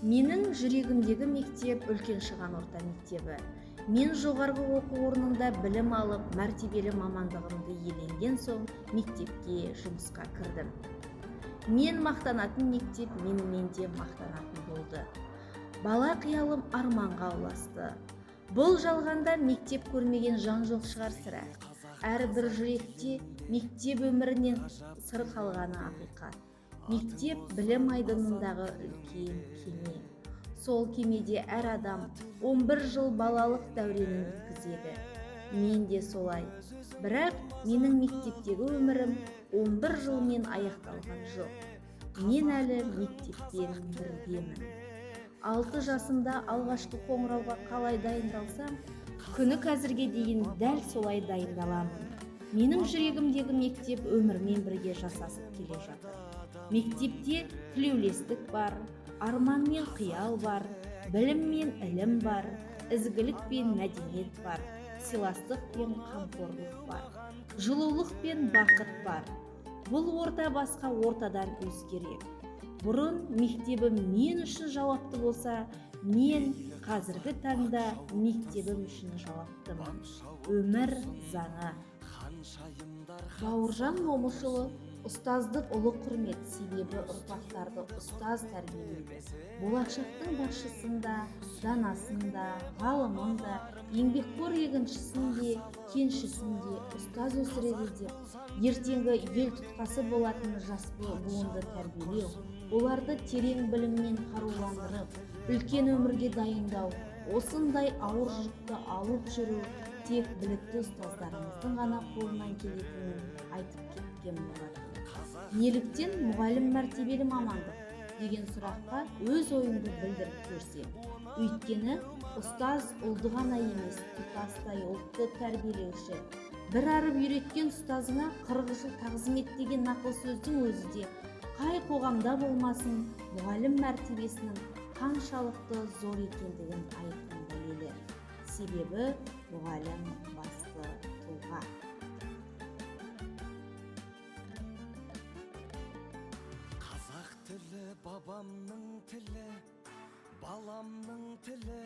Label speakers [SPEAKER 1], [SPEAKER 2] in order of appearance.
[SPEAKER 1] Менің жүрегімдегі мектеп үлкен шыған орта мектебі. Мен жоғарғы оқу орнында білім алып, мәртебелі мамандығымды иеленген соң мектепке жұмысқа кірдім. Мен мақтанатын мектеп менімен де мақтанатын болды. Бала қиялым арманға ұласты. Бұл жалғанда мектеп көрмеген жан жоқ шығар сірә. Әрбір жүректе мектеп өмірінен сыр қалғаны ақиқат. Мектеп білім айдынындағы үлкен кеме. Сол кемеде әр адам 11 жыл балалық дәуренін өткізеді. Мен де солай. Бірақ менің мектептегі өмірім 11 жылмен аяқталған жоқ. Мен әлі мектеппен біргемін. 6 жасымда алғашқы қоңырауға қалай дайындалсам, күні қазірге дейін дәл солай дайындаламын. Менің жүрегімдегі мектеп өмірмен бірге жасасып келе жатыр. Мектепте тілеулестік бар, арман мен қиял бар, білім мен ілім бар, ізгілік пен мәдениет бар, сыйластық пен қамқорлық бар, жылулық пен бақыт бар. Бұл орта басқа ортадан өзгерек. Бұрын мектебім мен үшін жауапты болса, мен қазіргі таңда мектебім үшін жауаптымын. Өмір заңы. Бауыржан Момышұлы: ұстаздық ұлы құрмет, себебі ұрпақтарды ұстаз тәрбиелейді. Болашақтың басшысында, данасында, ғалымында, еңбекқор егіншісінде, кеншісінде ұстаз өсіреді деп, ертеңгі ел тұтқасы болатын жас буынды тәрбиелеу, оларды терең біліммен қаруландырып, үлкен өмірге дайындау, осындай ауыр жүкті алып жүру тек білікті ұстаздарымыздың ғана қолынан келетінін айтып кеткен болатын. Неліктен мұғалім мәртебелі мамандық деген сұраққа өз ойымды білдіріп көрсем. Өйткені ұстаз ұлды ғана емес, тұтастай ұлтты тәрбиелеуші. Бір арып үйреткен ұстазыңа 40 жыл тағзым ет деген нақыл сөздің өзі де қай қоғамда болмасын мұғалім мәртебесінің қаншалықты зор екендігін айқын дәлелі. Себебі мұғалім басты тұлға.
[SPEAKER 2] Қазақ тілі бабамның тілі, баламның тілі.